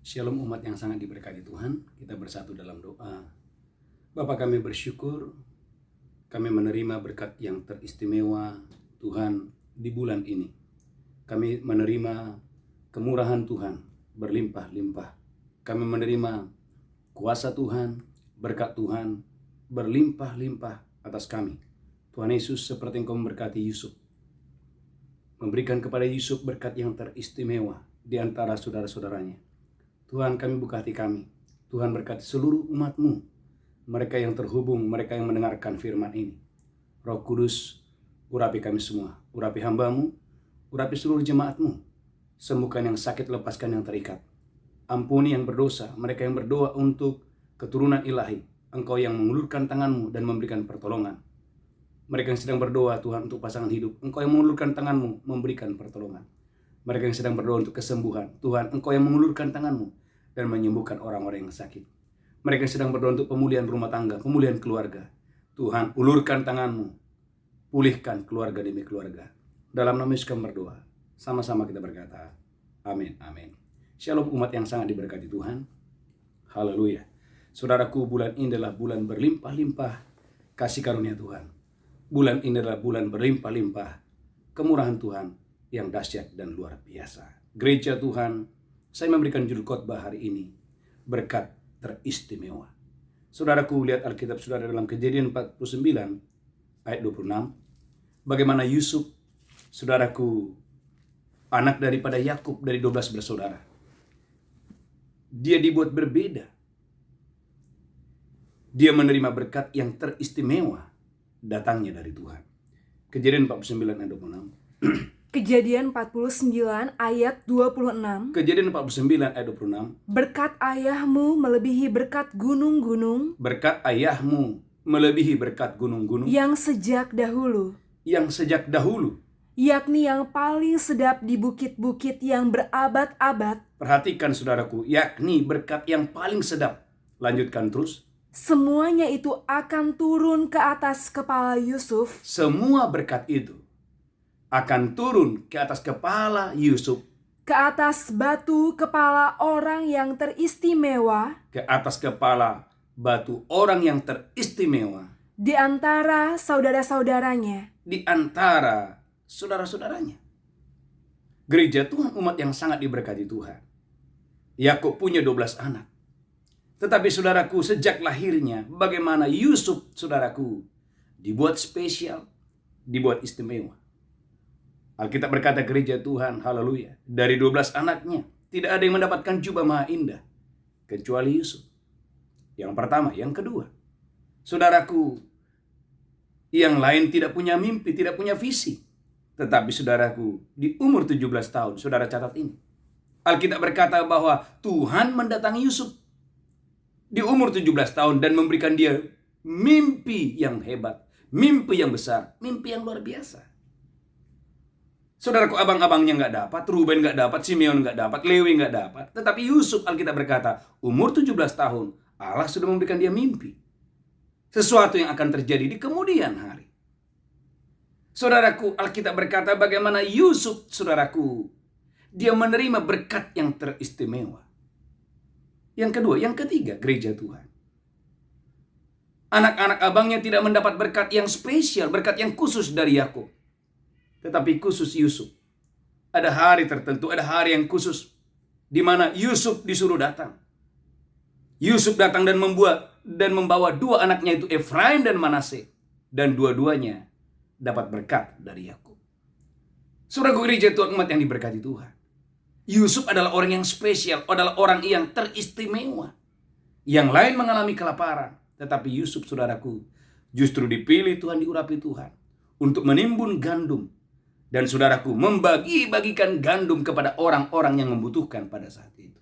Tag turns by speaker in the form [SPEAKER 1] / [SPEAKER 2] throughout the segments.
[SPEAKER 1] Shalom umat yang sangat diberkati Tuhan, kita bersatu dalam doa. Bapa, kami bersyukur, kami menerima berkat yang teristimewa Tuhan di bulan ini. Kami menerima kemurahan Tuhan berlimpah-limpah. Kami menerima kuasa Tuhan, berkat Tuhan berlimpah-limpah atas kami. Tuhan Yesus, seperti Engkau memberkati Yusuf, memberikan kepada Yusuf berkat yang teristimewa di antara saudara-saudaranya. Tuhan, kami buka hati kami. Tuhan, berkati seluruh umat-Mu, mereka yang terhubung, mereka yang mendengarkan firman ini. Roh Kudus, urapi kami semua. Urapi hamba-Mu, urapi seluruh jemaat-Mu. Sembuhkan yang sakit, lepaskan yang terikat. Ampuni yang berdosa, mereka yang berdoa untuk keturunan ilahi. Engkau yang mengulurkan tangan-Mu dan memberikan pertolongan. Mereka yang sedang berdoa, Tuhan, untuk pasangan hidup, Engkau yang mengulurkan tangan-Mu, memberikan pertolongan. Mereka yang sedang berdoa untuk kesembuhan, Tuhan, Engkau yang mengulurkan tangan-Mu dan menyembuhkan orang-orang yang sakit. Mereka yang sedang berdoa untuk pemulihan rumah tangga, pemulihan keluarga, Tuhan, ulurkan tangan-Mu, pulihkan keluarga demi keluarga. Dalam nama Yesus kami berdoa, sama-sama kita berkata, amin, amin. Shalom umat yang sangat diberkati Tuhan, haleluya. Saudaraku, bulan ini adalah bulan berlimpah-limpah kasih karunia Tuhan. Bulan ini adalah bulan berlimpah-limpah kemurahan Tuhan yang dahsyat dan luar biasa. Gereja Tuhan, saya memberikan judul khotbah hari ini, berkat teristimewa. Saudaraku, lihat Alkitab saudara dalam Kejadian 49 ayat 26. Bagaimana Yusuf, saudaraku, anak daripada Yakub dari 12 bersaudara. Dia dibuat berbeda. Dia menerima berkat yang teristimewa datangnya dari Tuhan. Kejadian 49 ayat 26.
[SPEAKER 2] Kejadian 49 ayat 26.
[SPEAKER 1] Kejadian 49 ayat 26.
[SPEAKER 2] Berkat ayahmu melebihi berkat gunung-gunung.
[SPEAKER 1] Berkat ayahmu melebihi berkat gunung-gunung.
[SPEAKER 2] Yang sejak dahulu.
[SPEAKER 1] Yang sejak dahulu.
[SPEAKER 2] Yakni yang paling sedap di bukit-bukit yang berabad-abad.
[SPEAKER 1] Perhatikan saudaraku, yakni berkat yang paling sedap. Lanjutkan terus.
[SPEAKER 2] Semuanya itu akan turun ke atas kepala Yusuf.
[SPEAKER 1] Semua berkat itu akan turun ke atas kepala Yusuf.
[SPEAKER 2] Ke atas batu kepala orang yang teristimewa.
[SPEAKER 1] Ke atas kepala batu orang yang teristimewa.
[SPEAKER 2] Di antara saudara-saudaranya.
[SPEAKER 1] Di antara saudara-saudaranya. Gereja Tuhan, umat yang sangat diberkati Tuhan. Yakub punya 12 anak. Tetapi saudaraku, sejak lahirnya, bagaimana Yusuf, saudaraku, dibuat spesial, dibuat istimewa. Alkitab berkata, gereja Tuhan, haleluya, dari 12 anaknya, tidak ada yang mendapatkan jubah maha indah, kecuali Yusuf. Yang pertama, yang kedua. Saudaraku, yang lain tidak punya mimpi, tidak punya visi. Tetapi saudaraku, di umur 17 tahun, saudara catat ini. Alkitab berkata bahwa Tuhan mendatangi Yusuf di umur 17 tahun dan memberikan dia mimpi yang hebat, mimpi yang besar, mimpi yang luar biasa. Saudaraku, abang-abangnya nggak dapat, Ruben nggak dapat, Simeon nggak dapat, Lewi nggak dapat. Tetapi Yusuf, Alkitab berkata, umur 17 tahun, Allah sudah memberikan dia mimpi. Sesuatu yang akan terjadi di kemudian hari. Saudaraku, Alkitab berkata bagaimana Yusuf, saudaraku, dia menerima berkat yang teristimewa. Yang kedua, yang ketiga, gereja Tuhan. Anak-anak abangnya tidak mendapat berkat yang spesial, berkat yang khusus dari Yakub. Tetapi khusus Yusuf. Ada hari tertentu, ada hari yang khusus di mana Yusuf disuruh datang. Yusuf datang dan membawa dua anaknya itu Efraim dan Manasye, dan dua-duanya dapat berkat dari Yakub. Saudaraku, gereja Tuhan, umat yang diberkati Tuhan. Yusuf adalah orang yang spesial, adalah orang yang teristimewa. Yang lain mengalami kelaparan, tetapi Yusuf, saudaraku, justru dipilih Tuhan, diurapi Tuhan untuk menimbun gandum. Dan saudaraku, membagi-bagikan gandum kepada orang-orang yang membutuhkan pada saat itu.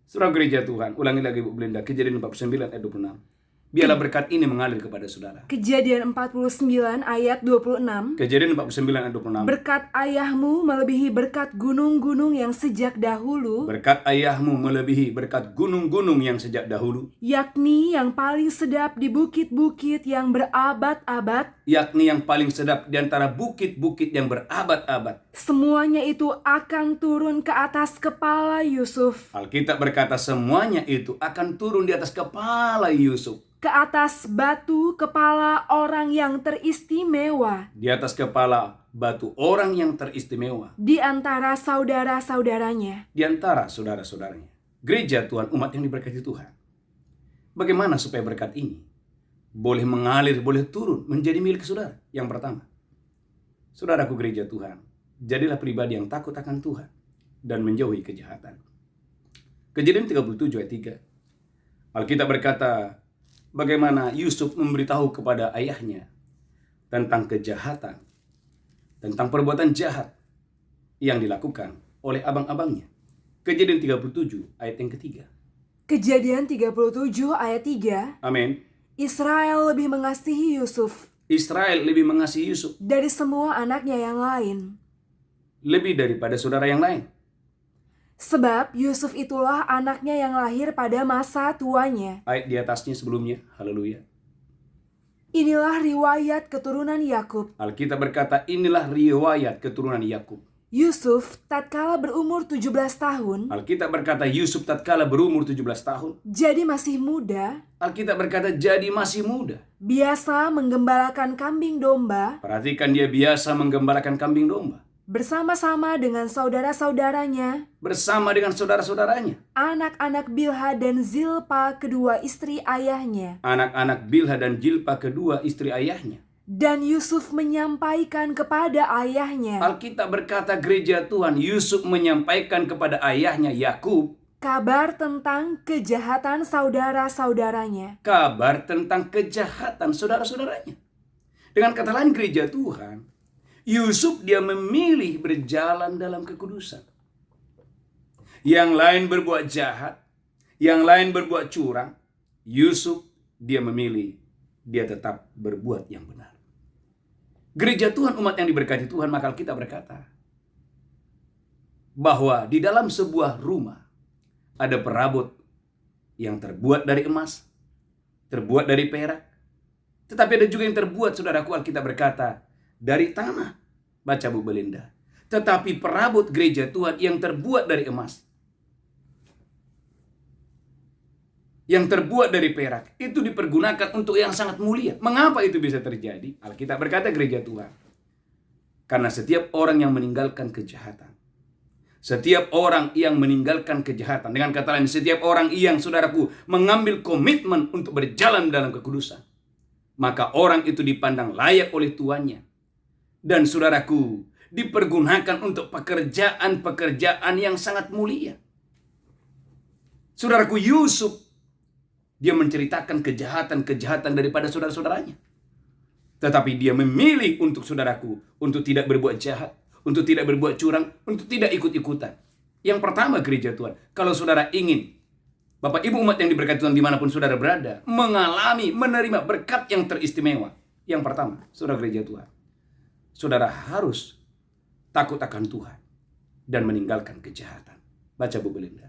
[SPEAKER 1] Saudara gereja Tuhan, ulangi lagi Bu Belinda, Kejadian 49 ayat 26. Biarlah berkat ini mengalir kepada saudara.
[SPEAKER 2] Kejadian 49 ayat 26.
[SPEAKER 1] Kejadian 49 ayat 26.
[SPEAKER 2] Berkat ayahmu melebihi berkat gunung-gunung yang sejak dahulu,
[SPEAKER 1] Berkat ayahmu melebihi berkat gunung-gunung yang sejak dahulu,
[SPEAKER 2] yakni yang paling sedap di bukit-bukit yang berabad-abad.
[SPEAKER 1] yakni yang paling sedap di antara bukit-bukit yang berabad-abad.
[SPEAKER 2] Semuanya itu akan turun ke atas kepala Yusuf,
[SPEAKER 1] Alkitab berkata semuanya itu akan turun di atas kepala Yusuf.
[SPEAKER 2] ke atas batu kepala orang yang teristimewa
[SPEAKER 1] Di atas kepala batu orang yang teristimewa
[SPEAKER 2] di antara saudara-saudaranya.
[SPEAKER 1] di antara saudara-saudaranya. Gereja Tuhan, umat yang diberkati Tuhan. Bagaimana supaya berkat ini boleh mengalir, boleh turun menjadi milik saudara? Yang pertama, saudaraku gereja Tuhan, jadilah pribadi yang takut akan Tuhan dan menjauhi kejahatan. Kejadian 37 ayat 3. Alkitab berkata, bagaimana Yusuf memberitahu kepada ayahnya tentang kejahatan, tentang perbuatan jahat yang dilakukan oleh abang-abangnya. Kejadian 37 ayat yang ketiga.
[SPEAKER 2] Kejadian 37 ayat 3.
[SPEAKER 1] Amin.
[SPEAKER 2] Israel lebih mengasihi Yusuf
[SPEAKER 1] Israel lebih mengasihi Yusuf
[SPEAKER 2] dari semua anaknya yang lain,
[SPEAKER 1] lebih daripada saudara yang lain.
[SPEAKER 2] sebab Yusuf itulah anaknya yang lahir pada masa tuanya.
[SPEAKER 1] Ayat di atasnya sebelumnya, haleluya.
[SPEAKER 2] Inilah riwayat keturunan Yakub.
[SPEAKER 1] Alkitab berkata inilah riwayat keturunan Yakub.
[SPEAKER 2] Yusuf tatkala berumur 17 tahun,
[SPEAKER 1] Alkitab berkata Yusuf tatkala berumur 17 tahun.
[SPEAKER 2] jadi masih muda,
[SPEAKER 1] Alkitab berkata jadi masih muda.
[SPEAKER 2] biasa menggembalakan kambing domba
[SPEAKER 1] Perhatikan, dia biasa menggembalakan kambing domba
[SPEAKER 2] bersama-sama dengan saudara-saudaranya,
[SPEAKER 1] bersama dengan saudara-saudaranya.
[SPEAKER 2] anak-anak Bilha dan Zilpa kedua istri ayahnya.
[SPEAKER 1] Anak-anak Bilha dan Jilpa kedua istri ayahnya.
[SPEAKER 2] Dan Yusuf menyampaikan kepada ayahnya
[SPEAKER 1] Alkitab berkata gereja Tuhan, Yusuf menyampaikan kepada ayahnya Yakub
[SPEAKER 2] kabar tentang kejahatan saudara-saudaranya.
[SPEAKER 1] kabar tentang kejahatan saudara-saudaranya. Dengan kata lain gereja Tuhan, Yusuf dia memilih berjalan dalam kekudusan. Yang lain berbuat jahat, yang lain berbuat curang, Yusuf dia memilih, dia tetap berbuat yang benar. Gereja Tuhan, umat yang diberkati Tuhan, maka kita berkata bahwa di dalam sebuah rumah ada perabot yang terbuat dari emas, terbuat dari perak, tetapi ada juga yang terbuat, saudaraku, Alkitab berkata, dari tanah. Baca Bu Belinda. Tetapi perabot gereja Tuhan yang terbuat dari emas, yang terbuat dari perak, itu dipergunakan untuk yang sangat mulia. Mengapa itu bisa terjadi? Alkitab berkata gereja Tuhan, karena setiap orang yang meninggalkan kejahatan, setiap orang yang meninggalkan kejahatan, dengan kata lain, setiap orang yang, saudaraku, mengambil komitmen untuk berjalan dalam kekudusan, maka orang itu dipandang layak oleh tuannya. Dan saudaraku, dipergunakan untuk pekerjaan-pekerjaan yang sangat mulia. Saudaraku, Yusuf, dia menceritakan kejahatan-kejahatan daripada saudara-saudaranya. Tetapi dia memilih untuk, saudaraku, untuk tidak berbuat jahat, untuk tidak berbuat curang, untuk tidak ikut-ikutan. Yang pertama gereja Tuhan, kalau saudara ingin, Bapak Ibu umat yang diberkati Tuhan dimanapun saudara berada, mengalami, menerima berkat yang teristimewa. Yang pertama, saudara gereja Tuhan, saudara harus takut akan Tuhan dan meninggalkan kejahatan. Baca Bu Belinda.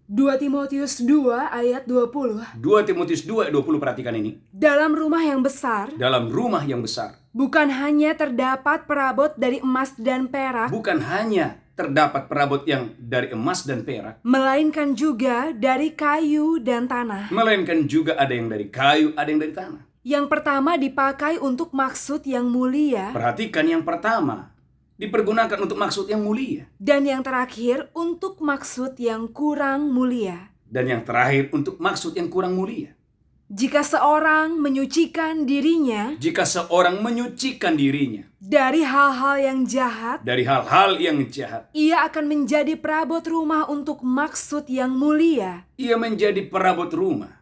[SPEAKER 2] 2 Timotius 2 ayat 20.
[SPEAKER 1] 2 Timotius 2 ayat 20, perhatikan ini.
[SPEAKER 2] Dalam rumah yang besar,
[SPEAKER 1] Dalam rumah yang besar,
[SPEAKER 2] bukan hanya terdapat perabot dari emas dan perak,
[SPEAKER 1] bukan hanya terdapat perabot yang dari emas dan perak,
[SPEAKER 2] melainkan juga dari kayu dan tanah.
[SPEAKER 1] melainkan juga ada yang dari kayu, ada yang dari tanah.
[SPEAKER 2] Yang pertama dipakai untuk maksud yang mulia,
[SPEAKER 1] Perhatikan, yang pertama dipergunakan untuk maksud yang mulia,
[SPEAKER 2] dan yang terakhir untuk maksud yang kurang mulia.
[SPEAKER 1] dan yang terakhir untuk maksud yang kurang mulia.
[SPEAKER 2] Jika seorang menyucikan dirinya
[SPEAKER 1] Jika seorang menyucikan dirinya
[SPEAKER 2] dari hal-hal yang jahat,
[SPEAKER 1] dari hal-hal yang jahat,
[SPEAKER 2] ia akan menjadi perabot rumah untuk maksud yang mulia.
[SPEAKER 1] ia menjadi perabot rumah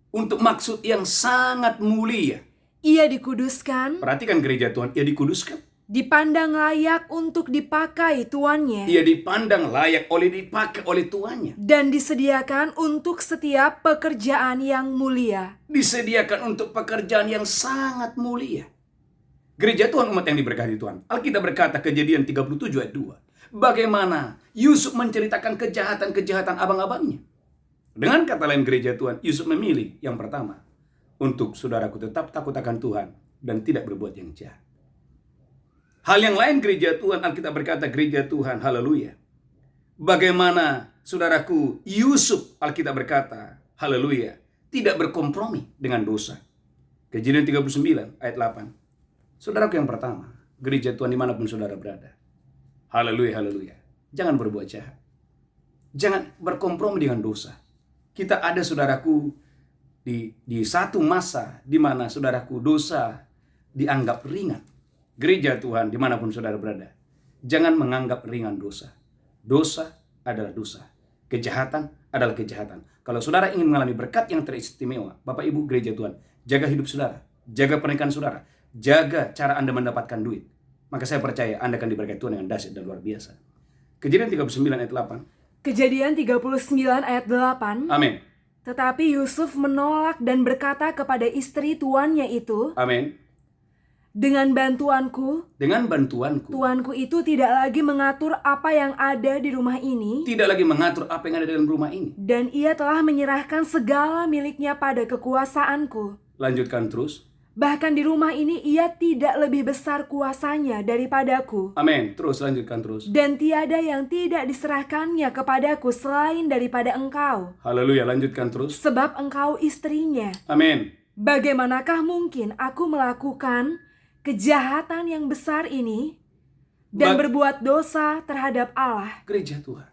[SPEAKER 1] untuk maksud yang sangat mulia.
[SPEAKER 2] Ia dikuduskan
[SPEAKER 1] Perhatikan gereja Tuhan, ia dikuduskan.
[SPEAKER 2] dipandang layak untuk dipakai tuannya,
[SPEAKER 1] Ia dipandang layak dipakai oleh tuannya.
[SPEAKER 2] dan disediakan untuk setiap pekerjaan yang mulia.
[SPEAKER 1] Disediakan untuk pekerjaan yang sangat mulia. Gereja Tuhan, umat yang diberkati Tuhan. Alkitab berkata, Kejadian 37 ayat 2. Bagaimana Yusuf menceritakan kejahatan-kejahatan abang-abangnya. Dengan kata lain, gereja Tuhan, Yusuf memilih yang pertama, untuk saudaraku tetap takut akan Tuhan dan tidak berbuat yang jahat. Hal yang lain, gereja Tuhan, Alkitab berkata, gereja Tuhan, haleluya. Bagaimana saudaraku Yusuf, Alkitab berkata, haleluya, tidak berkompromi dengan dosa. Kejadian 39 ayat 8. Saudaraku yang pertama, gereja Tuhan dimanapun saudara berada. Haleluya, haleluya. Jangan berbuat jahat. Jangan berkompromi dengan dosa. Kita ada saudaraku di satu masa di mana saudaraku dosa dianggap ringan. Gereja Tuhan dimanapun saudara berada, jangan menganggap ringan dosa. Dosa adalah dosa. Kejahatan adalah kejahatan. Kalau saudara ingin mengalami berkat yang teristimewa, Bapak Ibu gereja Tuhan, jaga hidup saudara, jaga pernikahan saudara, jaga cara Anda mendapatkan duit. Maka saya percaya Anda akan diberkati Tuhan dengan dahsyat dan luar biasa. Kejadian 39 ayat 8.
[SPEAKER 2] Kejadian 39 ayat 8.
[SPEAKER 1] Amin.
[SPEAKER 2] Tetapi Yusuf menolak dan berkata kepada istri tuannya itu,
[SPEAKER 1] Amin.
[SPEAKER 2] dengan bantuanku, tuanku itu tidak lagi mengatur apa yang ada di rumah ini,
[SPEAKER 1] tidak lagi mengatur apa yang ada dalam rumah ini,
[SPEAKER 2] dan ia telah menyerahkan segala miliknya pada kekuasaanku.
[SPEAKER 1] Lanjutkan terus.
[SPEAKER 2] Bahkan di rumah ini ia tidak lebih besar kuasanya daripadaku.
[SPEAKER 1] Amin. Terus lanjutkan terus.
[SPEAKER 2] Dan tiada yang tidak diserahkannya kepadaku selain daripada engkau.
[SPEAKER 1] Haleluya. Lanjutkan terus.
[SPEAKER 2] Sebab engkau istrinya.
[SPEAKER 1] Amin.
[SPEAKER 2] Bagaimanakah mungkin aku melakukan kejahatan yang besar ini dan berbuat dosa terhadap Allah?
[SPEAKER 1] Gereja Tuhan,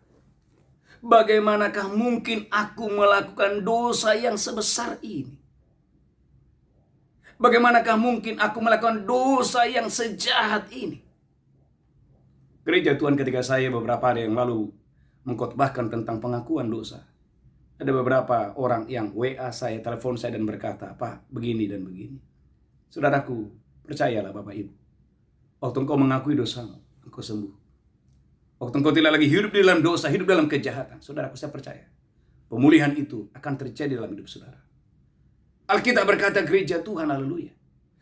[SPEAKER 1] bagaimanakah mungkin aku melakukan dosa yang sebesar ini? Bagaimanakah mungkin aku melakukan dosa yang sejahat ini? Gereja Tuhan, ketika saya beberapa hari yang lalu mengkhotbahkan tentang pengakuan dosa, ada beberapa orang yang WA saya, telepon saya dan berkata, Pak, begini dan begini. Saudaraku, percayalah Bapak Ibu, waktu engkau mengakui dosamu, engkau sembuh. Waktu engkau tidak lagi hidup di dalam dosa, hidup dalam kejahatan, saudaraku, saya percaya pemulihan itu akan terjadi dalam hidup saudara. Alkitab berkata, gereja Tuhan, haleluya.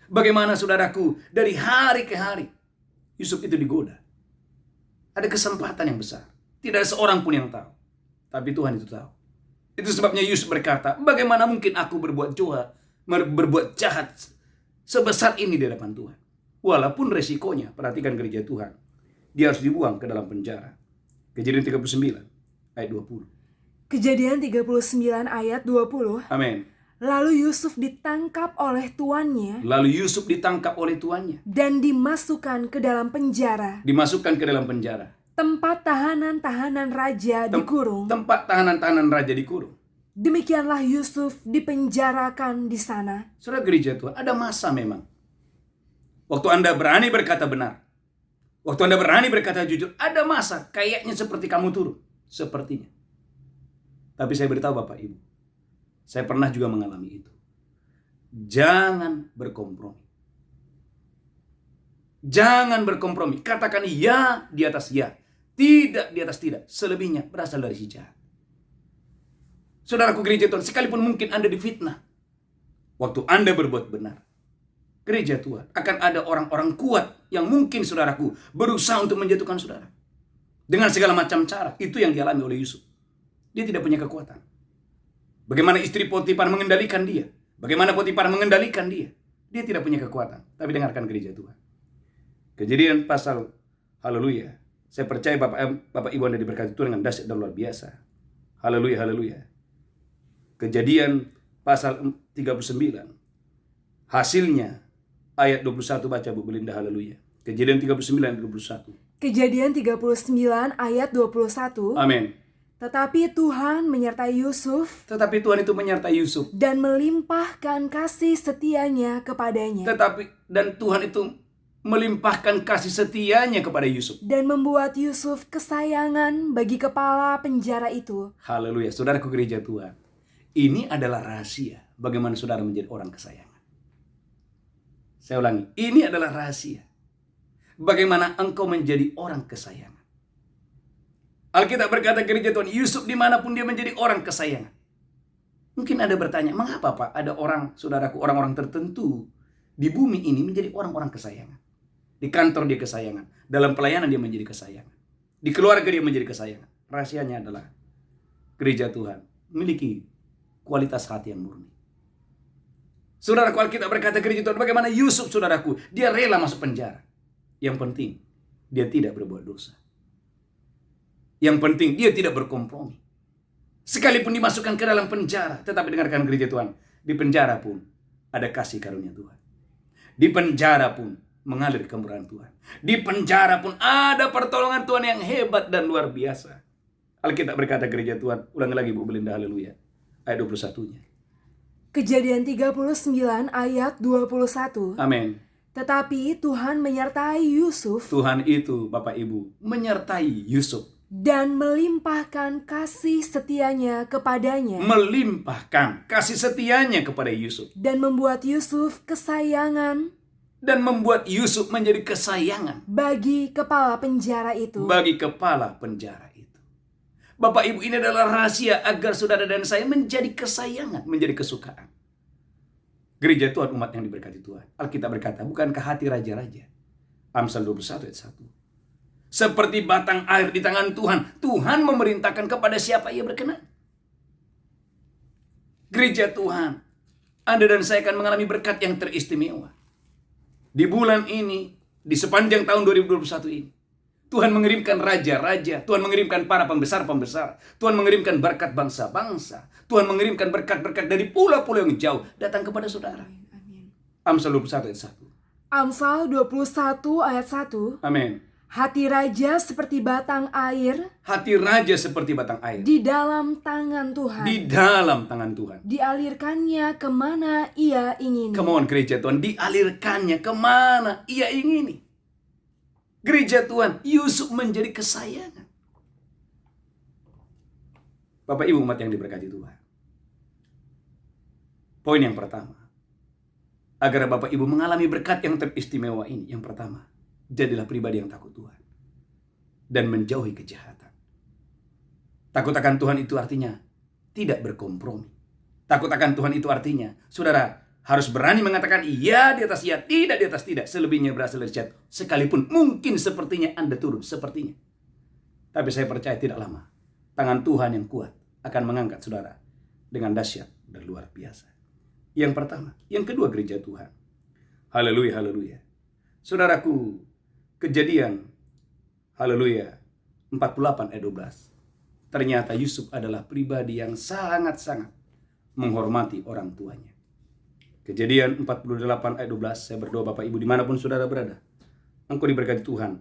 [SPEAKER 1] Bagaimana saudaraku, dari hari ke hari Yusuf itu digoda. Ada kesempatan yang besar, tidak ada seorang pun yang tahu, tapi Tuhan itu tahu. Itu sebabnya Yusuf berkata, bagaimana mungkin aku berbuat jahat sebesar ini di hadapan Tuhan. Walaupun resikonya, perhatikan gereja Tuhan, dia harus dibuang ke dalam penjara. Kejadian 39 ayat 20.
[SPEAKER 2] Kejadian 39 ayat 20.
[SPEAKER 1] Amin.
[SPEAKER 2] Lalu Yusuf ditangkap oleh tuannya. Dan dimasukkan ke dalam penjara. Tempat tahanan-tahanan raja dikurung. Demikianlah Yusuf dipenjarakan di sana.
[SPEAKER 1] Saudara gereja Tuhan, ada masa memang. Waktu Anda berani berkata benar, waktu Anda berani berkata jujur, ada masa kayaknya seperti kamu turun. Sepertinya. Tapi saya beritahu Bapak Ibu, saya pernah juga mengalami itu. Jangan berkompromi. Jangan berkompromi. Katakan ya di atas ya, tidak di atas tidak. Selebihnya berasal dari si jahat. Saudaraku gereja Tuhan, sekalipun mungkin Anda difitnah, waktu Anda berbuat benar, gereja Tuhan, akan ada orang-orang kuat yang mungkin saudaraku berusaha untuk menjatuhkan saudara. Dengan segala macam cara. Itu yang dialami oleh Yusuf. Dia tidak punya kekuatan. Bagaimana istri Potifar mengendalikan dia. Bagaimana Potifar mengendalikan dia. Dia tidak punya kekuatan. Tapi dengarkan gereja Tuhan. Kejadian pasal, haleluya. Saya percaya Bapak Ibu Anda diberkati Tuhan dengan dahsyat dan luar biasa. Haleluya, haleluya. Kejadian pasal 39. Hasilnya ayat 21, baca Bu Belinda, haleluya. Kejadian 39 ayat 21.
[SPEAKER 2] Kejadian 39 ayat 21.
[SPEAKER 1] Amin.
[SPEAKER 2] Tetapi Tuhan menyertai Yusuf. Dan melimpahkan kasih setianya kepadanya.
[SPEAKER 1] Dan Tuhan itu melimpahkan kasih setianya kepada Yusuf.
[SPEAKER 2] Dan membuat Yusuf kesayangan bagi kepala penjara itu.
[SPEAKER 1] Haleluya, saudaraku gereja Tuhan. Ini adalah rahasia bagaimana saudara menjadi orang kesayangan. Saya ulangi, ini adalah rahasia. bagaimana engkau menjadi orang kesayangan. Alkitab berkata gereja Tuhan, Yusuf dimanapun dia menjadi orang kesayangan. Mungkin Anda bertanya, mengapa Pak ada orang, saudaraku, orang-orang tertentu di bumi ini menjadi orang-orang kesayangan. Di kantor dia kesayangan, dalam pelayanan dia menjadi kesayangan, di keluarga dia menjadi kesayangan. Rahasianya adalah gereja Tuhan memiliki kualitas hati yang murni. Saudaraku, Alkitab berkata gereja Tuhan, bagaimana Yusuf, saudaraku, dia rela masuk penjara. Yang penting dia tidak berbuat dosa. Yang penting dia tidak berkompromi. Sekalipun dimasukkan ke dalam penjara, tetapi dengarkan gereja Tuhan, di penjara pun ada kasih karunia Tuhan. Di penjara pun mengalir kemurahan Tuhan. Di penjara pun ada pertolongan Tuhan yang hebat dan luar biasa. Alkitab berkata gereja Tuhan, ulangi lagi Bu Belinda, haleluya. Ayat 21-nya.
[SPEAKER 2] Kejadian 39 ayat 21.
[SPEAKER 1] Amin.
[SPEAKER 2] Tetapi Tuhan menyertai Yusuf.
[SPEAKER 1] Tuhan itu, Bapak Ibu, menyertai Yusuf.
[SPEAKER 2] Dan melimpahkan kasih setianya kepadanya.
[SPEAKER 1] Melimpahkan kasih setianya kepada Yusuf.
[SPEAKER 2] Dan membuat Yusuf kesayangan.
[SPEAKER 1] Dan membuat Yusuf menjadi kesayangan.
[SPEAKER 2] Bagi kepala penjara itu.
[SPEAKER 1] Bagi kepala penjara itu. Bapak Ibu, ini adalah rahasia agar saudara dan saya menjadi kesayangan, menjadi kesukaan. Gereja Tuhan, umat yang diberkati Tuhan. Alkitab berkata, bukankah hati raja-raja? Amsal 21 ayat 1. Seperti batang air di tangan Tuhan. Tuhan memerintahkan kepada siapa ia berkenan. Gereja Tuhan, Anda dan saya akan mengalami berkat yang teristimewa. Di bulan ini, di sepanjang tahun 2021 ini, Tuhan mengirimkan raja-raja, Tuhan mengirimkan para pembesar-pembesar, Tuhan mengirimkan berkat bangsa-bangsa, Tuhan mengirimkan berkat-berkat dari pulau-pulau yang jauh datang kepada saudara.
[SPEAKER 2] Amin.
[SPEAKER 1] Amsal 21 ayat 1.
[SPEAKER 2] Amsal 21 ayat 1.
[SPEAKER 1] Amin.
[SPEAKER 2] Hati raja seperti batang air.
[SPEAKER 1] Hati raja seperti batang air.
[SPEAKER 2] Di dalam tangan Tuhan.
[SPEAKER 1] Di dalam tangan Tuhan.
[SPEAKER 2] Dialirkannya kemana ia ingini.
[SPEAKER 1] Come on gereja Tuhan, dialirkannya kemana ia ingini. Gereja Tuhan, Yusuf menjadi kesayangan. Bapak Ibu umat yang diberkati Tuhan. Poin yang pertama, agar Bapak Ibu mengalami berkat yang teristimewa ini, yang pertama, jadilah pribadi yang takut Tuhan dan menjauhi kejahatan. Takut akan Tuhan itu artinya tidak berkompromi. Takut akan Tuhan itu artinya, saudara harus berani mengatakan iya di atas iya, tidak di atas tidak. Selebihnya berasal dari jatuh. Sekalipun mungkin sepertinya Anda turun, sepertinya. Tapi saya percaya tidak lama, tangan Tuhan yang kuat akan mengangkat saudara dengan dahsyat dan luar biasa. Yang pertama. Yang kedua, gereja Tuhan. Haleluya, haleluya. Saudaraku, Kejadian, haleluya, 48 ayat 12. Ternyata Yusuf adalah pribadi yang sangat-sangat menghormati orang tuanya. Kejadian 48 ayat 12, saya berdoa Bapak Ibu dimanapun saudara berada, engkau diberkati Tuhan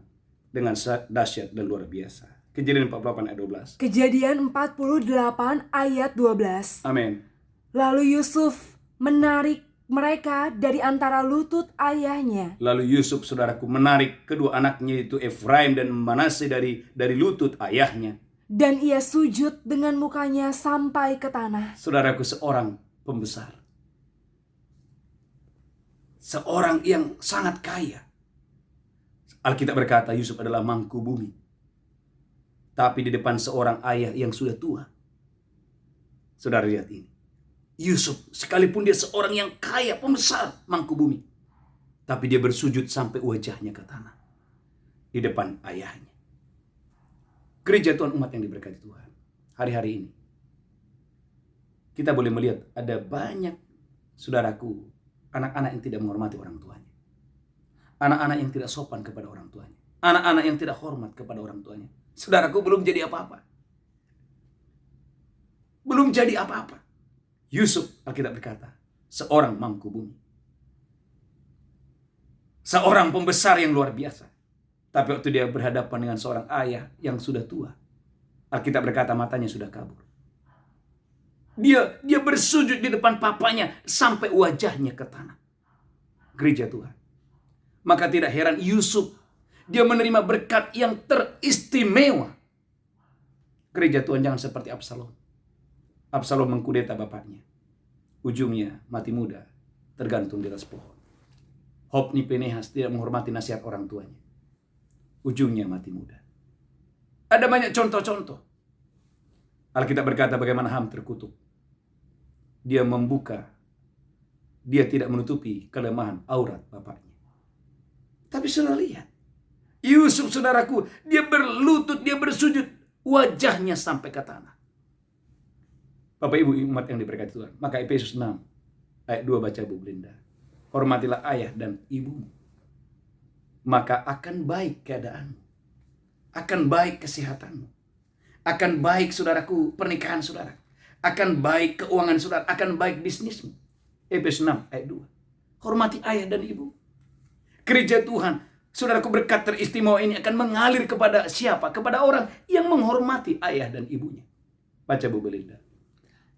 [SPEAKER 1] dengan dahsyat dan luar biasa. Kejadian 48 ayat 12.
[SPEAKER 2] Kejadian 48 ayat 12.
[SPEAKER 1] Amin.
[SPEAKER 2] Lalu Yusuf menarik mereka dari antara lutut ayahnya.
[SPEAKER 1] Lalu Yusuf, saudaraku, menarik kedua anaknya itu Efraim dan Manasye dari lutut ayahnya.
[SPEAKER 2] Dan ia sujud dengan mukanya sampai ke tanah.
[SPEAKER 1] Saudaraku, seorang pembesar. Seorang yang sangat kaya. Alkitab berkata Yusuf adalah mangku bumi. Tapi di depan seorang ayah yang sudah tua. Saudara lihat ini. Yusuf, sekalipun dia seorang yang kaya, pembesar, mangku bumi. Tapi dia bersujud sampai wajahnya ke tanah. Di depan ayahnya. Gereja Tuhan, umat yang diberkati Tuhan. Hari-hari ini. Kita boleh melihat ada banyak, saudaraku, anak-anak yang tidak menghormati orang tuanya. Anak-anak yang tidak sopan kepada orang tuanya. Anak-anak yang tidak hormat kepada orang tuanya. Saudaraku, belum jadi apa-apa. Belum jadi apa-apa. Yusuf, Alkitab berkata, seorang mangku bumi. Seorang pembesar yang luar biasa. Tapi waktu dia berhadapan dengan seorang ayah yang sudah tua, Alkitab berkata matanya sudah kabur. Dia bersujud di depan papanya sampai wajahnya ke tanah. Gereja Tuhan. Maka tidak heran Yusuf, dia menerima berkat yang teristimewa. Gereja Tuhan, jangan seperti Absalom. Absalom mengkudeta bapaknya. Ujungnya mati muda, tergantung di atas pohon. Hofni Pinehas tidak menghormati nasihat orang tuanya. ujungnya mati muda. Ada banyak contoh-contoh. Alkitab berkata bagaimana Ham terkutuk. Dia membuka, dia tidak menutupi kelemahan aurat bapaknya. Tapi saudara lihat, Yusuf saudaraku, dia berlutut, dia bersujud, wajahnya sampai ke tanah. Bapak ibu umat yang diberkati Tuhan, maka Efesus 6 ayat 2 baca Bu Blinda. Hormatilah ayah dan ibumu, maka akan baik keadaanmu, akan baik kesehatanmu, akan baik saudaraku pernikahan saudara, akan baik keuangan saudara, akan baik bisnismu. Efesus 6 ayat 2. Hormati ayah dan ibu. Gereja Tuhan, saudaraku, berkat teristimewa ini akan mengalir kepada siapa? Kepada orang yang menghormati ayah dan ibunya. Baca Bu Belinda.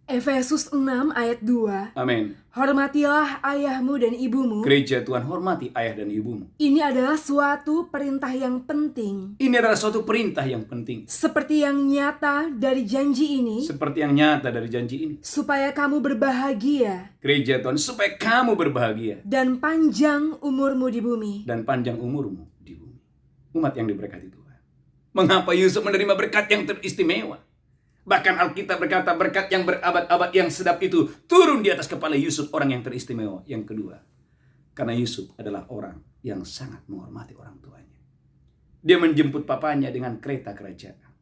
[SPEAKER 2] Efesus 6 ayat 2.
[SPEAKER 1] Amin.
[SPEAKER 2] Hormatilah ayahmu dan ibumu.
[SPEAKER 1] Gereja Tuhan, hormati ayah dan ibumu.
[SPEAKER 2] Ini adalah suatu perintah yang penting.
[SPEAKER 1] Ini adalah suatu perintah yang penting.
[SPEAKER 2] Seperti yang nyata dari janji ini.
[SPEAKER 1] Seperti yang nyata dari janji ini.
[SPEAKER 2] Supaya kamu berbahagia.
[SPEAKER 1] Gereja Tuhan, supaya kamu berbahagia.
[SPEAKER 2] Dan panjang umurmu di bumi.
[SPEAKER 1] Dan panjang umurmu di bumi. Umat yang diberkati Tuhan. Mengapa Yusuf menerima berkat yang teristimewa? Bahkan Alkitab berkata berkat yang berabad-abad yang sedap itu turun di atas kepala Yusuf, orang yang teristimewa. Yang kedua, karena Yusuf adalah orang yang sangat menghormati orang tuanya. Dia menjemput papanya dengan kereta kerajaan.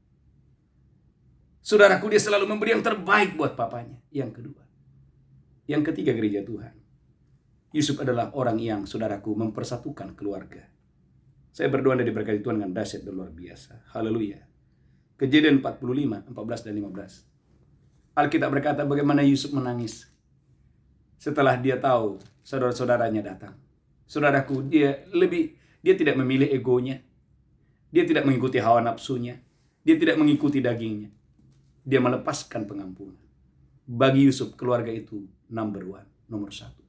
[SPEAKER 1] Saudaraku, dia selalu memberi yang terbaik buat papanya. Yang kedua. Yang ketiga, gereja Tuhan, Yusuf adalah orang yang, saudaraku, mempersatukan keluarga. Saya berdoa dan diberkati Tuhan dengan dahsyat dan luar biasa. Haleluya. Kejadian 45, 14 dan 15. Alkitab berkata bagaimana Yusuf menangis setelah dia tahu saudara-saudaranya datang. Saudaraku, dia tidak memilih egonya. Dia tidak mengikuti hawa nafsunya. Dia tidak mengikuti dagingnya. Dia melepaskan pengampunan. Bagi Yusuf, keluarga itu number one, nomor satu.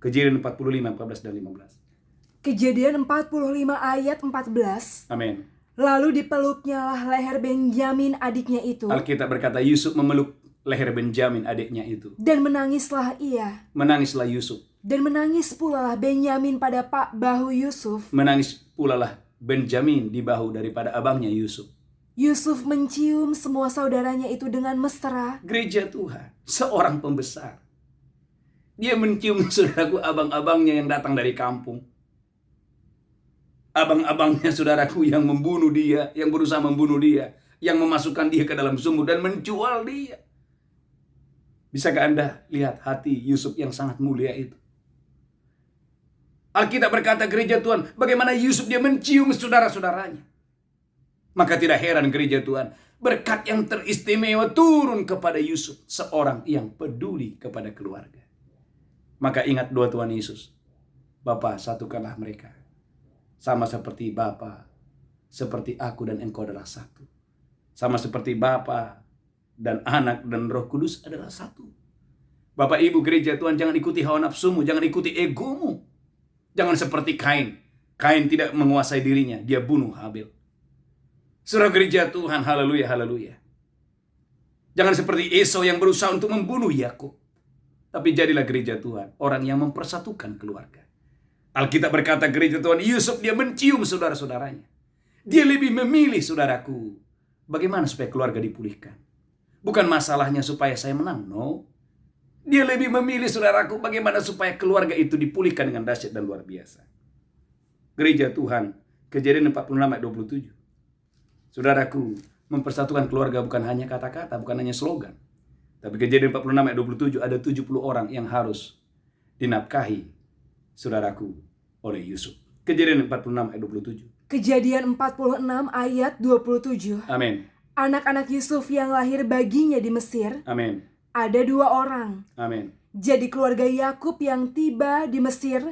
[SPEAKER 1] Kejadian 45, 14 dan 15.
[SPEAKER 2] Kejadian 45 ayat 14.
[SPEAKER 1] Amin.
[SPEAKER 2] Lalu dipeluknya lah leher Benjamin adiknya itu.
[SPEAKER 1] Alkitab berkata Yusuf memeluk leher Benjamin adiknya itu.
[SPEAKER 2] Dan menangislah ia.
[SPEAKER 1] Menangislah Yusuf.
[SPEAKER 2] Dan menangis pula lah Benyamin pada bahu Yusuf.
[SPEAKER 1] Menangis pula lah Benjamin di bahu daripada abangnya Yusuf.
[SPEAKER 2] Yusuf mencium semua saudaranya itu dengan mesra.
[SPEAKER 1] Gereja Tuhan, seorang pembesar. Dia mencium saudaraku abang-abangnya yang datang dari kampung. Abang-abangnya saudaraku yang membunuh dia, yang berusaha membunuh dia, yang memasukkan dia ke dalam sumur dan menjual dia. Bisakah Anda lihat hati Yusuf yang sangat mulia itu? Alkitab berkata gereja Tuhan, bagaimana Yusuf dia mencium saudara-saudaranya. Maka tidak heran gereja Tuhan, berkat yang teristimewa turun kepada Yusuf, seorang yang peduli kepada keluarga. Maka ingat doa Tuhan Yesus, Bapa, satukanlah mereka. Sama seperti Bapa, seperti aku dan engkau adalah satu. Sama seperti Bapa dan Anak dan Roh Kudus adalah satu. Bapak Ibu gereja Tuhan, jangan ikuti hawa nafsumu, jangan ikuti egomu. Jangan seperti Kain. Kain tidak menguasai dirinya, dia bunuh Habil. Saudara gereja Tuhan, haleluya, haleluya. Jangan seperti Esau yang berusaha untuk membunuh Yakub. Tapi jadilah gereja Tuhan, orang yang mempersatukan keluarga. Alkitab berkata gereja Tuhan, Yusuf dia mencium saudara-saudaranya. Dia lebih memilih saudaraku, bagaimana supaya keluarga dipulihkan. Bukan masalahnya supaya saya menang, no. Dia lebih memilih saudaraku, bagaimana supaya keluarga itu dipulihkan dengan dahsyat dan luar biasa. Gereja Tuhan, Kejadian 46 ayat 27. Saudaraku, mempersatukan keluarga bukan hanya kata-kata, bukan hanya slogan. Tapi Kejadian 46 ayat 27 ada 70 orang yang harus dinafkahi, saudaraku, oleh Yusuf. Kejadian 46 ayat 27.
[SPEAKER 2] Kejadian 46 ayat 27.
[SPEAKER 1] Amin.
[SPEAKER 2] Anak-anak Yusuf yang lahir baginya di Mesir.
[SPEAKER 1] Amin.
[SPEAKER 2] Ada 2 orang.
[SPEAKER 1] Amin.
[SPEAKER 2] Jadi keluarga Yakub yang tiba di Mesir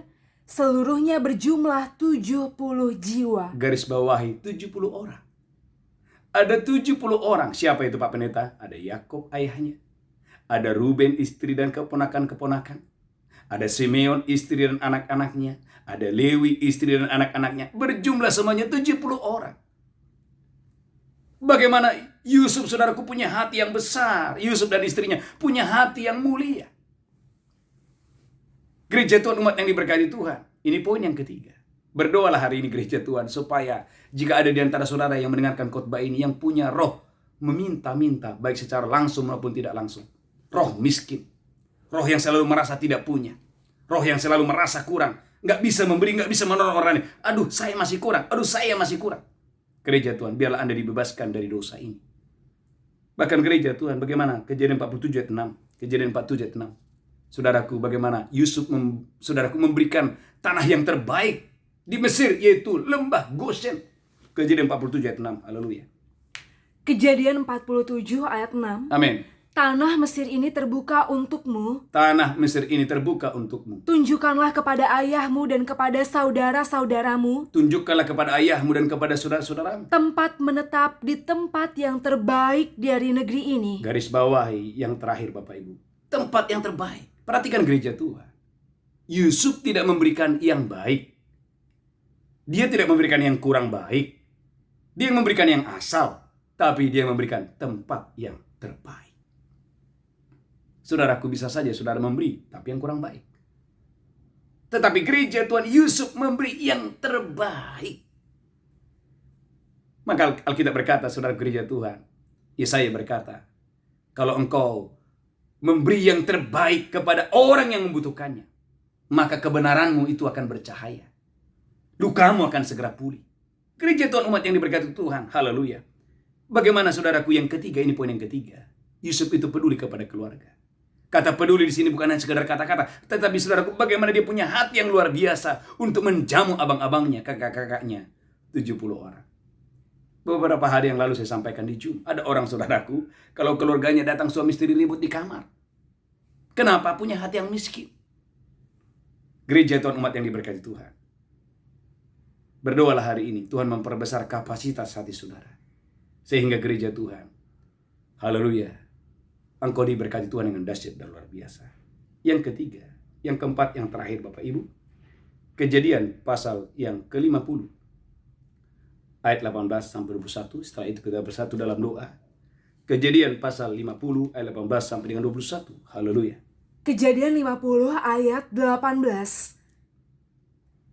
[SPEAKER 2] seluruhnya berjumlah 70 jiwa.
[SPEAKER 1] Garis bawahi 70 orang. Ada 70 orang. Siapa itu Pak Pendeta? Ada Yakub ayahnya. Ada Ruben istri dan keponakan-keponakan. Ada Simeon istri dan anak-anaknya. Ada Lewi istri dan anak-anaknya. Berjumlah semuanya 70 orang. Bagaimana Yusuf saudaraku punya hati yang besar. Yusuf dan istrinya punya hati yang mulia. Gereja Tuhan umat yang diberkati Tuhan. Ini poin yang ketiga. Berdoalah hari ini gereja Tuhan, supaya jika ada di antara saudara yang mendengarkan khotbah ini, yang punya roh meminta-minta, baik secara langsung maupun tidak langsung. Roh miskin, roh yang selalu merasa tidak punya, roh yang selalu merasa kurang, nggak bisa memberi, nggak bisa menolong orang lain. Aduh, saya masih kurang, aduh saya masih kurang. Gereja Tuhan, biarlah Anda dibebaskan dari dosa ini. Bahkan gereja Tuhan, bagaimana Kejadian 47 ayat 6, Kejadian 47 ayat 6. Saudaraku, bagaimana Yusuf saudaraku memberikan tanah yang terbaik di Mesir, yaitu lembah Goshen. Kejadian 47 ayat 6. Haleluya.
[SPEAKER 2] Kejadian 47 ayat 6.
[SPEAKER 1] Amin.
[SPEAKER 2] Tanah Mesir ini terbuka untukmu.
[SPEAKER 1] Tanah Mesir ini terbuka untukmu.
[SPEAKER 2] Tunjukkanlah kepada ayahmu dan kepada saudara-saudaramu.
[SPEAKER 1] Tunjukkanlah kepada ayahmu dan kepada saudara-saudaramu.
[SPEAKER 2] Tempat menetap di tempat yang terbaik dari negeri ini.
[SPEAKER 1] Garis bawahi yang terakhir Bapak Ibu. Tempat yang terbaik. Perhatikan gereja Tuhan. Yusuf tidak memberikan yang baik. Dia tidak memberikan yang kurang baik. Dia memberikan yang asal. Tapi dia memberikan tempat yang terbaik. Saudaraku, bisa saja saudara memberi, tapi yang kurang baik. Tetapi gereja Tuhan, Yusuf memberi yang terbaik. Maka Alkitab berkata, saudara gereja Tuhan, Yesaya berkata, kalau engkau memberi yang terbaik kepada orang yang membutuhkannya, maka kebenaranmu itu akan bercahaya. Lukamu akan segera pulih. Gereja Tuhan, umat yang diberkati Tuhan, haleluya. Bagaimana saudaraku, yang ketiga, ini poin yang ketiga. Yusuf itu peduli kepada keluarga. Kata peduli di sini bukan hanya sekedar kata-kata, tetapi saudaraku, bagaimana dia punya hati yang luar biasa untuk menjamu abang-abangnya, kakak-kakaknya, 70 orang. Beberapa hari yang lalu saya sampaikan di Zoom, ada orang saudaraku, kalau keluarganya datang suami istri ribut di kamar. Kenapa? Punya hati yang miskin. Gereja Tuhan, umat yang diberkati Tuhan, berdoalah hari ini, Tuhan memperbesar kapasitas hati saudara. Sehingga gereja Tuhan, haleluya, engkau diberkati Tuhan dengan dahsyat dan luar biasa. Yang ketiga, yang keempat, yang terakhir Bapak Ibu, Kejadian pasal yang ke-50 ayat 18 sampai 21. Setelah itu kita bersatu dalam doa. Kejadian pasal 50 ayat 18 sampai dengan 21. Haleluya.
[SPEAKER 2] Kejadian 50 ayat 18.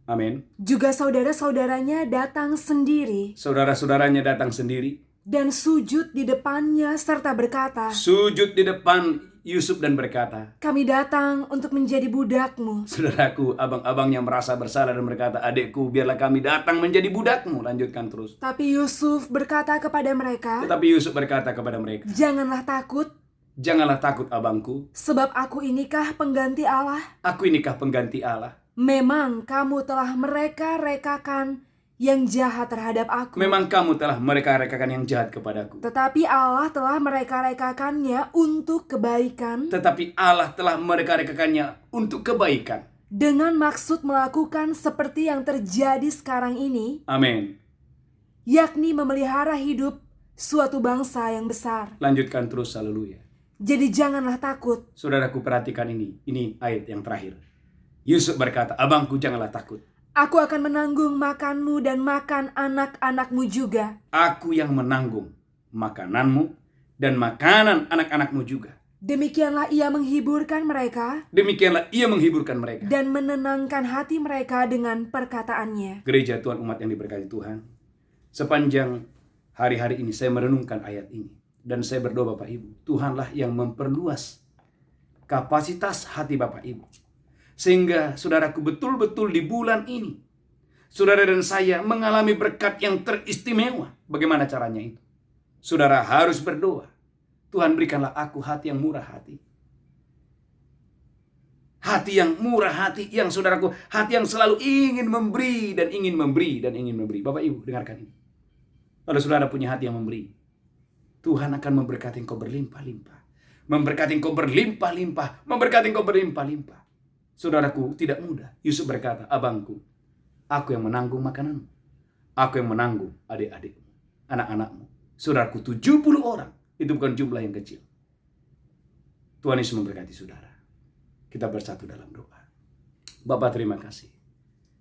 [SPEAKER 1] Amin.
[SPEAKER 2] Juga saudara-saudaranya datang sendiri
[SPEAKER 1] Saudara-saudaranya datang sendiri,
[SPEAKER 2] dan sujud di depannya serta berkata,
[SPEAKER 1] sujud di depan Yusuf dan berkata,
[SPEAKER 2] kami datang untuk menjadi budakmu.
[SPEAKER 1] saudaraku, abang-abang yang merasa bersalah dan berkata, adikku, biarlah kami datang menjadi budakmu. Lanjutkan terus.
[SPEAKER 2] Tapi Yusuf berkata kepada mereka,
[SPEAKER 1] Tetapi Yusuf berkata kepada mereka,
[SPEAKER 2] janganlah takut,
[SPEAKER 1] janganlah takut abangku,
[SPEAKER 2] sebab aku inikah pengganti Allah.
[SPEAKER 1] aku inikah pengganti Allah.
[SPEAKER 2] Memang kamu telah mereka-rekakan yang jahat terhadap aku.
[SPEAKER 1] Memang kamu telah mereka-rekakan yang jahat kepadaku.
[SPEAKER 2] Tetapi Allah telah mereka-rekakannya untuk kebaikan,
[SPEAKER 1] Tetapi Allah telah mereka-rekakannya untuk kebaikan.
[SPEAKER 2] dengan maksud melakukan seperti yang terjadi sekarang ini,
[SPEAKER 1] Amin.
[SPEAKER 2] yakni memelihara hidup suatu bangsa yang besar.
[SPEAKER 1] Lanjutkan terus, haleluya.
[SPEAKER 2] Jadi janganlah takut.
[SPEAKER 1] Saudaraku, perhatikan ini. Ini ayat yang terakhir. Yusuf berkata, abangku, janganlah takut.
[SPEAKER 2] Aku akan menanggung makanmu dan makan anak-anakmu juga.
[SPEAKER 1] Aku yang menanggung makananmu dan makanan anak-anakmu juga.
[SPEAKER 2] Demikianlah ia menghiburkan mereka
[SPEAKER 1] Demikianlah ia menghiburkan mereka.
[SPEAKER 2] dan menenangkan hati mereka dengan perkataannya.
[SPEAKER 1] Gereja Tuhan, umat yang diberkati Tuhan, sepanjang hari-hari ini saya merenungkan ayat ini. Dan saya berdoa Bapak Ibu, Tuhanlah yang memperluas kapasitas hati Bapak Ibu. Sehingga saudaraku, betul-betul di bulan ini, saudara dan saya mengalami berkat yang teristimewa. Bagaimana caranya itu? Saudara harus berdoa. Tuhan, berikanlah aku hati yang murah hati. Hati yang murah hati, yang saudaraku, hati yang selalu ingin memberi dan ingin memberi dan ingin memberi. Bapak Ibu, dengarkan ini. Kalau saudara punya hati yang memberi, Tuhan akan memberkati engkau berlimpah-limpah. Memberkati engkau berlimpah-limpah. Memberkati engkau berlimpah-limpah. Saudaraku, tidak mudah. Yusuf berkata, abangku, aku yang menanggung makananmu. Aku yang menanggung adik-adikmu, anak-anakmu. Saudaraku, 70 orang. Itu bukan jumlah yang kecil. Tuhan Yesus memberkati saudara. Kita bersatu dalam doa. Bapa, terima kasih.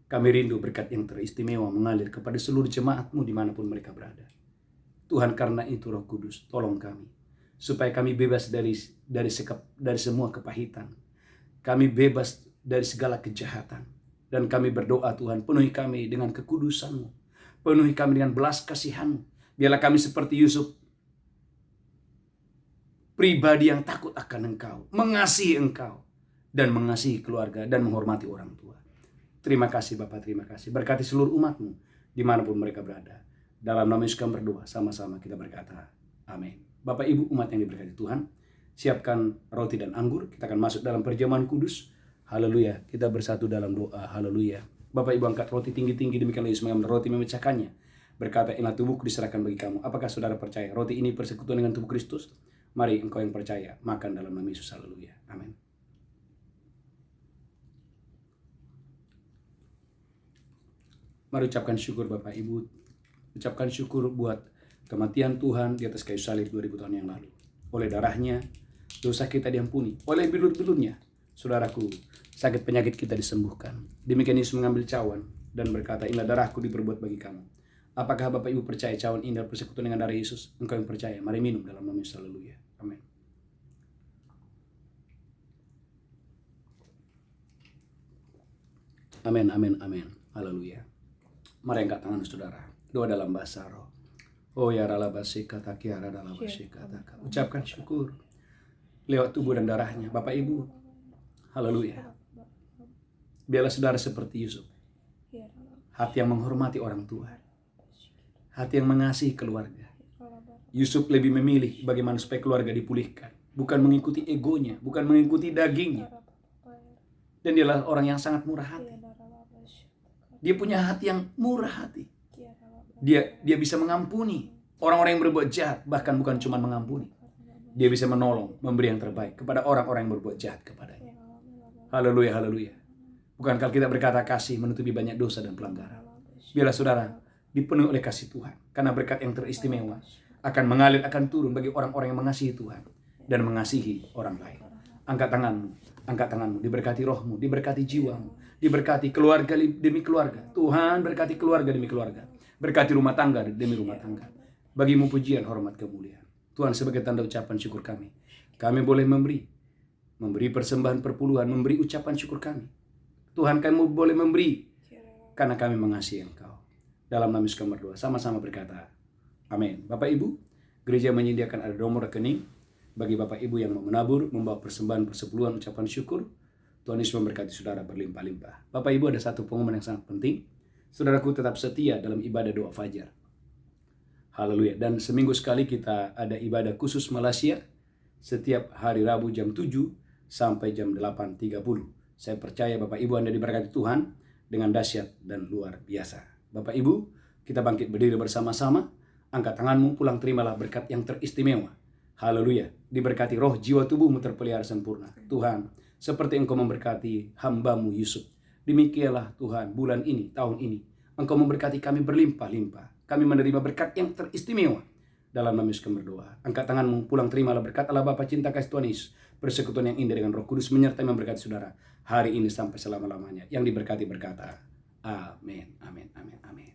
[SPEAKER 1] Kami rindu berkat yang teristimewa mengalir kepada seluruh jemaat-Mu dimanapun mereka berada. Tuhan, karena itu Roh Kudus, tolong kami. Supaya kami bebas dari semua kepahitan. Kami bebas dari segala kejahatan. Dan kami berdoa Tuhan, penuhi kami dengan kekudusan-Mu. Penuhi kami dengan belas kasihan-Mu. Biarlah kami seperti Yusuf, pribadi yang takut akan Engkau, mengasihi Engkau, dan mengasihi keluarga, dan menghormati orang tua. Terima kasih Bapa, terima kasih. Berkati seluruh umat-Mu, dimanapun mereka berada. Dalam nama Yesus kami berdoa, sama-sama kita berkata, amin. Bapak Ibu umat yang diberkati Tuhan, siapkan roti dan anggur, kita akan masuk dalam perjamuan kudus. Haleluya, kita bersatu dalam doa, haleluya. Bapak Ibu angkat roti tinggi-tinggi, demikianlah Yesus mengambil roti memecahkannya. Berkata, inilah tubuhku diserahkan bagi kamu. Apakah saudara percaya roti ini persekutuan dengan tubuh Kristus? Mari engkau yang percaya, makan dalam nama Yesus, haleluya, amin. Mari ucapkan syukur Bapak Ibu. Ucapkan syukur buat kematian Tuhan di atas kayu salib 2000 tahun yang lalu. Oleh darahnya, dosa kita diampuni. Oleh bilur-bilurnya, saudaraku, sakit penyakit kita disembuhkan. Demikian Yesus mengambil cawan dan berkata, inilah darahku diperbuat bagi kamu. Apakah Bapak Ibu percaya cawan ini adalah persekutuan dengan darah Yesus? Engkau yang percaya, mari minum dalam nama Yesus, haleluya, amin. Amin, amin, amin, haleluya. Mari angkat tangan saudara, doa dalam bahasa roh. Oh ya rala basika takiara dalam basika taka. Ucapkan syukur lewat tubuh dan darahnya Bapak Ibu. Haleluya. Biarlah saudara seperti Yusuf. Hati yang menghormati orang tua. Hati yang mengasihi keluarga. Yusuf lebih memilih bagaimana supaya keluarga dipulihkan. Bukan mengikuti egonya, bukan mengikuti dagingnya. Dan dialah orang yang sangat murah hati. Dia punya hati yang murah hati. Dia bisa mengampuni orang-orang yang berbuat jahat, bahkan bukan cuma mengampuni. Dia bisa menolong, memberi yang terbaik kepada orang-orang yang berbuat jahat kepadanya. Haleluya, haleluya. Bukankah kita berkata kasih menutupi banyak dosa dan pelanggaran? Biarlah saudara dipenuhi oleh kasih Tuhan, karena berkat yang teristimewa akan mengalir, akan turun bagi orang-orang yang mengasihi Tuhan dan mengasihi orang lain. Angkat tanganmu, diberkati rohmu, diberkati jiwamu, diberkati keluarga demi keluarga. Tuhan berkati keluarga demi keluarga. Berkati rumah tangga demi rumah tangga. Bagimu pujian, hormat, kemuliaan. Tuhan, sebagai tanda ucapan syukur kami boleh memberi persembahan perpuluhan, memberi ucapan syukur kami. Tuhan, kami boleh memberi karena kami mengasihi Engkau. Dalam nama Yesus kami berdoa, sama-sama berkata, amin. Bapak Ibu, gereja menyediakan ada nomor rekening bagi Bapak Ibu yang mau menabur, membawa persembahan persepuluhan ucapan syukur. Tuhan Yesus memberkati saudara berlimpah-limpah. Bapak Ibu, ada satu pengumuman yang sangat penting. Saudaraku tetap setia dalam ibadah doa fajar. Haleluya. Dan seminggu sekali kita ada ibadah khusus Malaysia. Setiap hari Rabu jam 7 sampai jam 8.30. Saya percaya Bapak Ibu Anda diberkati Tuhan dengan dahsyat dan luar biasa. Bapak Ibu, kita bangkit berdiri bersama-sama. Angkat tanganmu, pulang terimalah berkat yang teristimewa. Haleluya. Diberkati roh, jiwa, tubuhmu terpelihara sempurna. Tuhan, seperti Engkau memberkati hamba-Mu Yusuf. Demikianlah Tuhan, bulan ini, tahun ini, Engkau memberkati kami berlimpah-limpah. Kami menerima berkat yang teristimewa. Dalam nama Yesus kami berdoa. Angkat tanganmu, pulang terimalah berkat Allah Bapa, cinta kasih Tuhan Yesus, persekutuan yang indah dengan Roh Kudus menyertai memberkati saudara hari ini sampai selama-lamanya. Yang diberkati berkata, amin, amin, amin, amin.